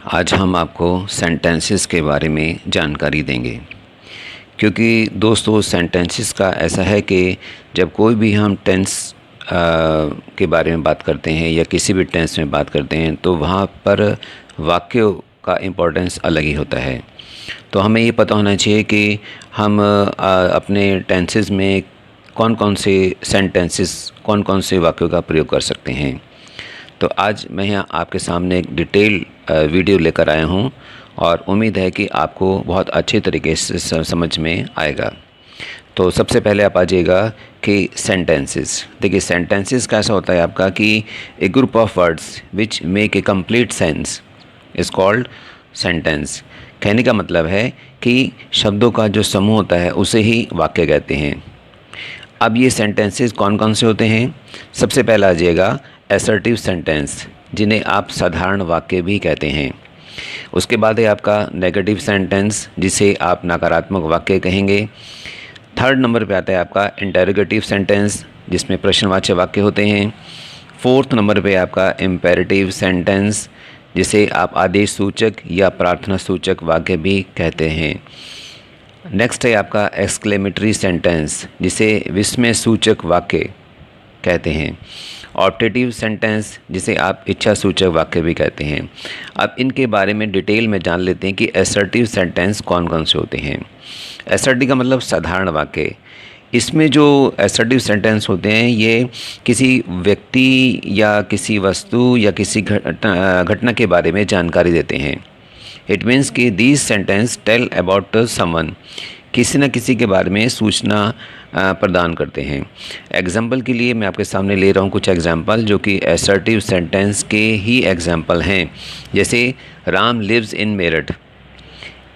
आज हम आपको सेंटेंसेस के बारे में जानकारी देंगे। क्योंकि दोस्तों सेंटेंसेस का ऐसा है कि जब कोई भी हम टेंस के बारे में बात करते हैं या किसी भी टेंस में बात करते हैं तो वहाँ पर वाक्यों का इम्पोर्टेंस अलग ही होता है। तो हमें ये पता होना चाहिए कि हम अपने टेंसेस में कौन कौन से सेंटेंसेस कौन कौन से वाक्यों का प्रयोग कर सकते हैं। तो आज मैं यहाँ आपके सामने एक डिटेल वीडियो लेकर आया हूँ और उम्मीद है कि आपको बहुत अच्छे तरीके से समझ में आएगा। तो सबसे पहले आप आ जाइएगा कि सेंटेंसेस। देखिए सेंटेंसेस कैसा होता है आपका कि a group of words which make a complete sense is called sentence. कहने का मतलब है कि शब्दों का जो समूह होता है उसे ही वाक्य कहते हैं। अब ये सेंटेंसेस कौन कौन से होते हैं? सबसे पहला आ जाइएगा असर्टिव सेंटेंस, जिन्हें आप साधारण वाक्य भी कहते हैं। उसके बाद है आपका नेगेटिव सेंटेंस, जिसे आप नकारात्मक वाक्य कहेंगे। थर्ड नंबर पे आता है आपका इंटेरोगेटिव सेंटेंस, जिसमें प्रश्नवाच्य वाक्य होते हैं। फोर्थ नंबर पे आपका इम्पेरेटिव सेंटेंस, जिसे आप आदेश सूचक या प्रार्थना सूचक वाक्य भी कहते हैं। नेक्स्ट है आपका एक्सक्लेमेटरी सेंटेंस, जिसे विस्मय सूचक वाक्य कहते हैं। ऑप्टेटिव सेंटेंस, जिसे आप इच्छा सूचक वाक्य भी कहते हैं। अब इनके बारे में डिटेल में जान लेते हैं कि असर्टिव सेंटेंस कौन कौन से होते हैं। असर्टिव का मतलब साधारण वाक्य। इसमें जो असर्टिव सेंटेंस होते हैं ये किसी व्यक्ति या किसी वस्तु या किसी घटना के बारे में जानकारी देते हैं। इट मीन्स कि these sentence tell about someone, किसी न किसी के बारे में सूचना प्रदान करते हैं। एग्जाम्पल के लिए मैं आपके सामने ले रहा हूँ कुछ एग्जाम्पल जो कि असर्टिव सेंटेंस के ही एग्जाम्पल हैं। जैसे राम लिव्स इन मेरठ,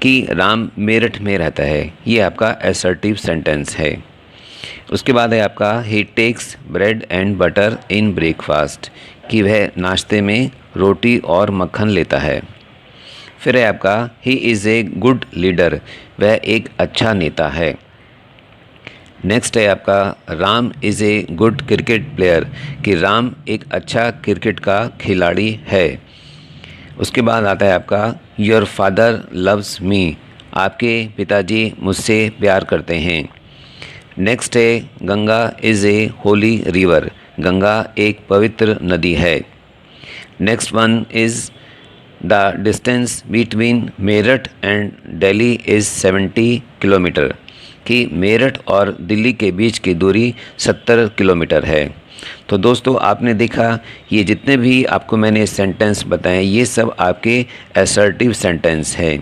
कि राम मेरठ में रहता है, ये आपका असर्टिव सेंटेंस है। उसके बाद है आपका he takes bread and butter in breakfast, कि वह नाश्ते में रोटी और मक्खन लेता है। फिर है आपका he is a good leader, वह एक अच्छा नेता है। नेक्स्ट है आपका Ram is a good cricket player, कि राम एक अच्छा क्रिकेट का खिलाड़ी है। उसके बाद आता है आपका योर फादर लव्स मी, आपके पिताजी मुझसे प्यार करते हैं। नेक्स्ट है Ganga is a Holi river, Ganga एक पवित्र नदी है। Next one is the distance between Meerut and Delhi is 70 kilometre, कि मेरठ और दिल्ली के बीच की दूरी 70 किलोमीटर है। तो दोस्तों आपने देखा ये जितने भी आपको मैंने सेंटेंस बताए ये सब आपके असर्टिव सेंटेंस हैं,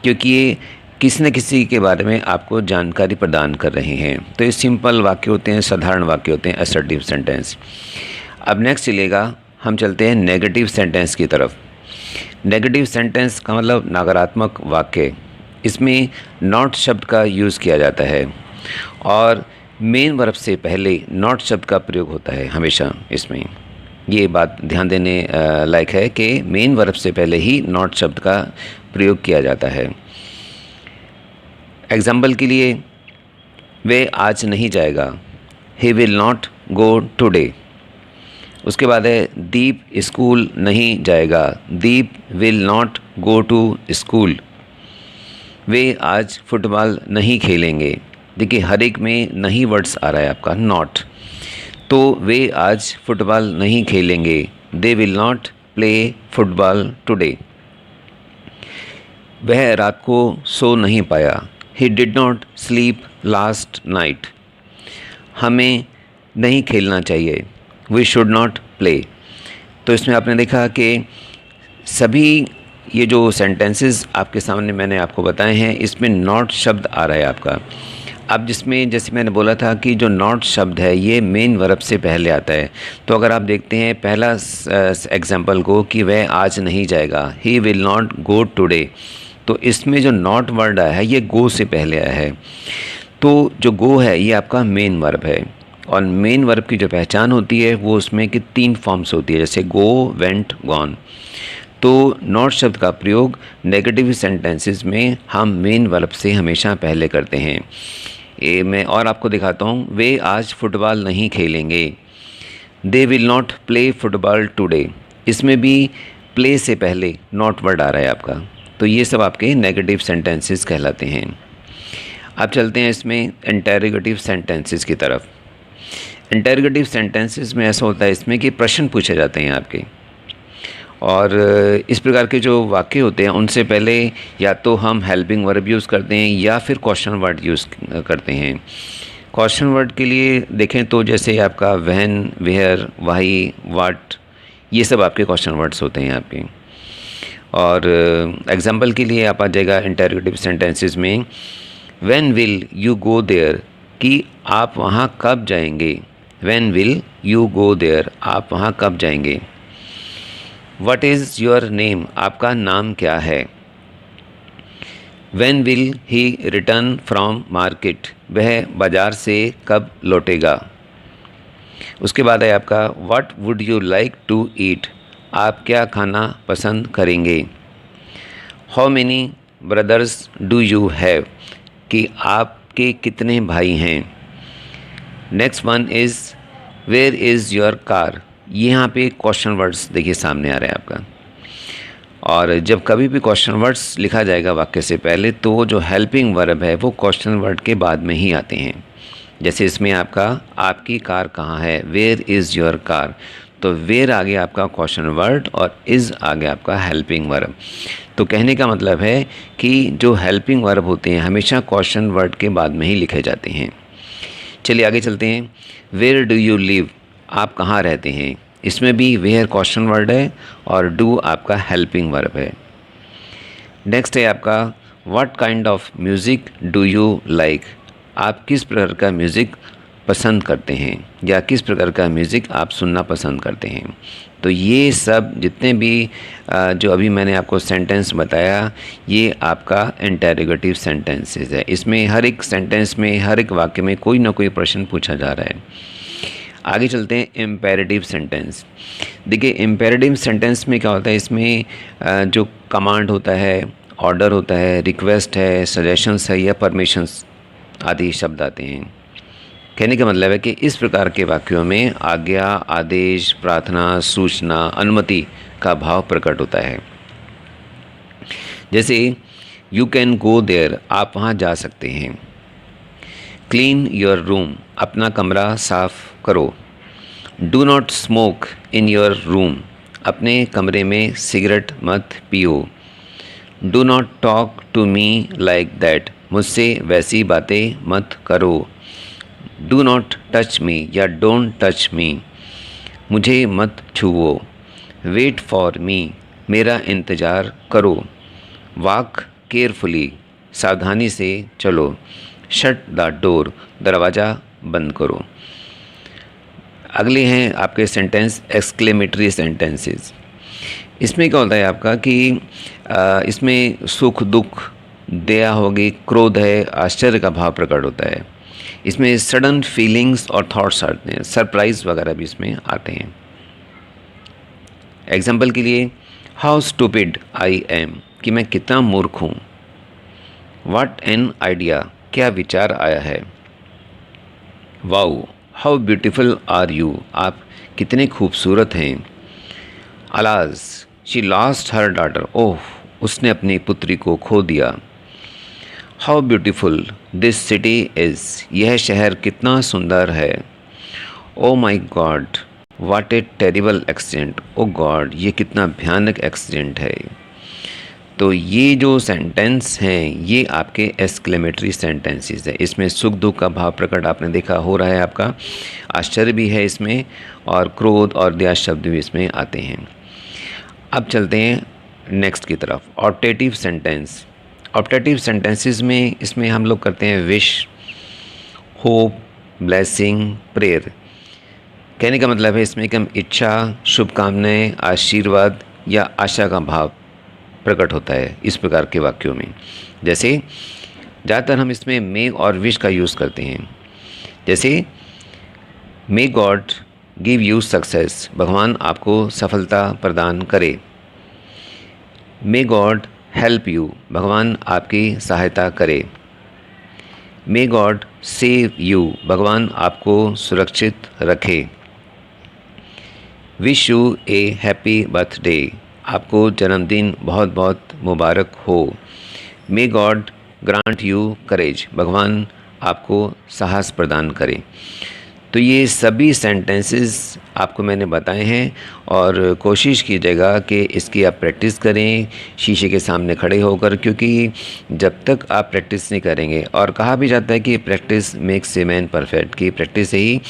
क्योंकि ये किसी न किसी के बारे में आपको जानकारी प्रदान कर रहे हैं। तो ये सिंपल वाक्य होते हैं, साधारण वाक्य होते हैं, असर्टिव सेंटेंस। अब नेक्स्ट चलिएगा, हम चलते हैं नेगेटिव सेंटेंस की तरफ। नेगेटिव सेंटेंस का मतलब नकारात्मक वाक्य। इसमें नॉट शब्द का यूज़ किया जाता है और मेन वर्ब से पहले नॉट शब्द का प्रयोग होता है हमेशा। इसमें ये बात ध्यान देने लायक है कि मेन वर्ब से पहले ही नॉट शब्द का प्रयोग किया जाता है। एग्जाम्पल के लिए वे आज नहीं जाएगा, he will not go today. उसके बाद है दीप स्कूल नहीं जाएगा, Deep will not go to school. वे आज फुटबॉल नहीं खेलेंगे। देखिए हर एक में नहीं वर्ड्स आ रहा है आपका नॉट। तो वे आज फुटबॉल नहीं खेलेंगे, they will not play football today. वह रात को सो नहीं पाया, he did not sleep last night. हमें नहीं खेलना चाहिए, वी शुड नॉट प्ले। तो इसमें आपने देखा कि सभी ये जो सेंटेंसेस आपके सामने मैंने आपको बताए हैं इसमें नॉट शब्द आ रहा है आपका। अब जिसमें जैसे मैंने बोला था कि जो नॉट शब्द है ये मेन वर्ब से पहले आता है। तो अगर आप देखते हैं पहला एग्जाम्पल को कि वह आज नहीं जाएगा, he will not go today, तो इसमें जो नॉट वर्ड आया है ये गो से पहले आया है। तो जो गो है ये आपका मेन वर्ब है और मेन वर्ब की जो पहचान होती है वो उसमें कि 3 फॉर्म्स होती है, जैसे गो, वेंट, गॉन। तो नॉट शब्द का प्रयोग नेगेटिव सेंटेंसेस में हम मेन वर्ब से हमेशा पहले करते हैं। ये मैं और आपको दिखाता हूँ, वे आज फुटबॉल नहीं खेलेंगे, they will not play football today. इसमें भी प्ले से पहले नॉट वर्ड आ रहा है आपका, तो ये सब आपके नेगेटिव सेंटेंसेस कहलाते हैं। अब चलते हैं इसमें इंटेरोगेटिव सेंटेंसेस की तरफ। इंटेरोगेटिव सेंटेंसेस में ऐसा होता है इसमें कि प्रश्न पूछे जाते हैं आपके, और इस प्रकार के जो वाक्य होते हैं उनसे पहले या तो हम हेल्पिंग वर्ब यूज़ करते हैं या फिर क्वेश्चन वर्ड यूज़ करते हैं। क्वेश्चन वर्ड के लिए देखें तो जैसे आपका व्हेन, वेयर, व्हाई, व्हाट, ये सब आपके क्वेश्चन वर्ड्स होते हैं आपके। और एग्जांपल के लिए आप आ जाएगा इंटेरोगेटिव सेंटेंसेस में, when will you go there, कि आप वहाँ कब जाएंगे। When will you go there, आप वहाँ कब जाएंगे। व्हाट इज़ योर नेम, आपका नाम क्या है। When will he return from market, वह बाज़ार से कब लौटेगा। उसके बाद है आपका what would you like to eat, आप क्या खाना पसंद करेंगे। How many brothers do you have, कि आपके कितने भाई हैं। Next one is where is your car, यहाँ पे क्वेश्चन वर्ड्स देखिए सामने आ रहा है आपका। और जब कभी भी क्वेश्चन वर्ड्स लिखा जाएगा वाक्य से पहले, तो जो हेल्पिंग वर्ब है वो क्वेश्चन वर्ड के बाद में ही आते हैं। जैसे इसमें आपका आपकी कार कहाँ है, वेयर इज़ योर कार, तो वेयर आगे आपका क्वेश्चन वर्ड और इज़ आगे आपका हेल्पिंग वर्ब। तो कहने का मतलब है कि जो हेल्पिंग वर्ब होते हैं हमेशा क्वेश्चन वर्ड के बाद में ही लिखे जाते हैं। चलिए आगे चलते हैं। वेयर डू यू लिव, आप कहाँ रहते हैं। इसमें भी वेयर क्वेश्चन वर्ड है और डू आपका हेल्पिंग वर्ब है। नेक्स्ट है आपका what kind of music do you like, आप किस प्रकार का म्यूज़िक पसंद करते हैं या किस प्रकार का म्यूज़िक आप सुनना पसंद करते हैं। तो ये सब जितने भी जो अभी मैंने आपको सेंटेंस बताया, ये आपका इंटेरोगेटिव सेंटेंसेस है। इसमें हर एक सेंटेंस में, हर एक वाक्य में कोई ना कोई प्रश्न पूछा जा रहा है। आगे चलते हैं इम्पेरेटिव सेंटेंस। देखिए इम्पेरेटिव सेंटेंस में क्या होता है, इसमें जो कमांड होता है, ऑर्डर होता है, रिक्वेस्ट है, सजेशंस है या परमिशंस आदि शब्द आते हैं। कहने का मतलब है कि इस प्रकार के वाक्यों में आज्ञा, आदेश, प्रार्थना, सूचना, अनुमति का भाव प्रकट होता है। जैसे यू कैन गो देयर, आप वहाँ जा सकते हैं। क्लीन योर रूम, अपना कमरा साफ करो। Do not smoke in your room, अपने कमरे में सिगरेट मत पियो। Do not talk to me like that, मुझसे वैसी बातें मत करो। डू नॉट टच मी या डोंट टच मी, मुझे मत छुओ। वेट फॉर मी, मेरा इंतज़ार करो। वॉक केयरफुली, सावधानी से चलो। शट द डोर, दरवाज़ा बंद करो। अगले हैं आपके सेंटेंस एक्सक्लेमेटरी सेंटेंसेस। इसमें क्या होता है आपका कि इसमें सुख दुख, दया होगी, क्रोध है, आश्चर्य का भाव प्रकट होता है। इसमें सडन फीलिंग्स और थॉट्स आते हैं, सरप्राइज वगैरह भी इसमें आते हैं। एग्जाम्पल के लिए हाउ स्टूपिड आई एम, कि मैं कितना मूर्ख हूँ। व्हाट एन आइडिया, क्या विचार आया है। Wow how beautiful are you, आप कितने खूबसूरत हैं। Alas she lost her daughter, oh उसने अपनी पुत्री को खो दिया। How beautiful this city is, यह शहर कितना सुंदर है। Oh my god what a terrible accident, oh god ये कितना भयानक एक्सीडेंट है। तो ये जो सेंटेंस हैं ये आपके एक्सक्लेमेटरी सेंटेंसेस है। इसमें सुख दुख का भाव प्रकट आपने देखा हो रहा है आपका, आश्चर्य भी है इसमें, और क्रोध और दया शब्द भी इसमें आते हैं। अब चलते हैं नेक्स्ट की तरफ, ऑप्टेटिव सेंटेंस। ऑप्टेटिव सेंटेंसेस में इसमें हम लोग करते हैं विश, होप, ब्लेसिंग, प्रेयर। कहने का मतलब है इसमें कि हम इच्छा, शुभकामनाएं, आशीर्वाद या आशा का भाव प्रकट होता है इस प्रकार के वाक्यों में। जैसे ज़्यादातर हम इसमें मे और विश का यूज़ करते हैं। जैसे may God give you success, भगवान आपको सफलता प्रदान करे। मे गॉड हेल्प यू, भगवान आपकी सहायता करे। मे गॉड सेव यू, भगवान आपको सुरक्षित रखे। Wish U A happy birthday, आपको जन्मदिन बहुत बहुत मुबारक हो। मे गॉड ग्रांट यू करेज, भगवान आपको साहस प्रदान करे। तो ये सभी सेंटेंसेस आपको मैंने बताए हैं और कोशिश कीजिएगा कि इसकी आप प्रैक्टिस करें शीशे के सामने खड़े होकर, क्योंकि जब तक आप प्रैक्टिस नहीं करेंगे, और कहा भी जाता है कि practice makes a man perfect, कि प्रैक्टिस से ही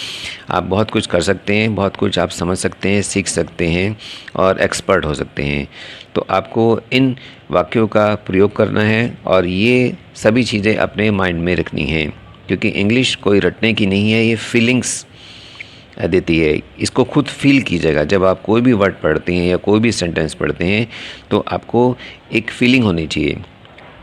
आप बहुत कुछ कर सकते हैं, बहुत कुछ आप समझ सकते हैं, सीख सकते हैं और एक्सपर्ट हो सकते हैं। तो आपको इन वाक्यों का प्रयोग करना है और ये सभी चीज़ें अपने माइंड में रखनी हैं, क्योंकि इंग्लिश कोई रटने की नहीं है, ये फीलिंग्स देती है। इसको खुद फील कीजिएगा। जब आप कोई भी वर्ड पढ़ते हैं या कोई भी सेंटेंस पढ़ते हैं तो आपको एक फीलिंग होनी चाहिए,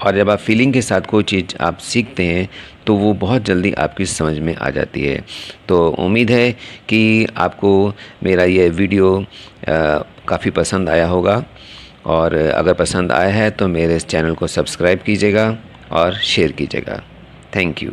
और जब आप फीलिंग के साथ कोई चीज़ आप सीखते हैं तो वो बहुत जल्दी आपकी समझ में आ जाती है। तो उम्मीद है कि आपको मेरा ये वीडियो काफ़ी पसंद आया होगा, और अगर पसंद आया है तो मेरे इस चैनल को सब्सक्राइब कीजिएगा और शेयर कीजिएगा। Thank you.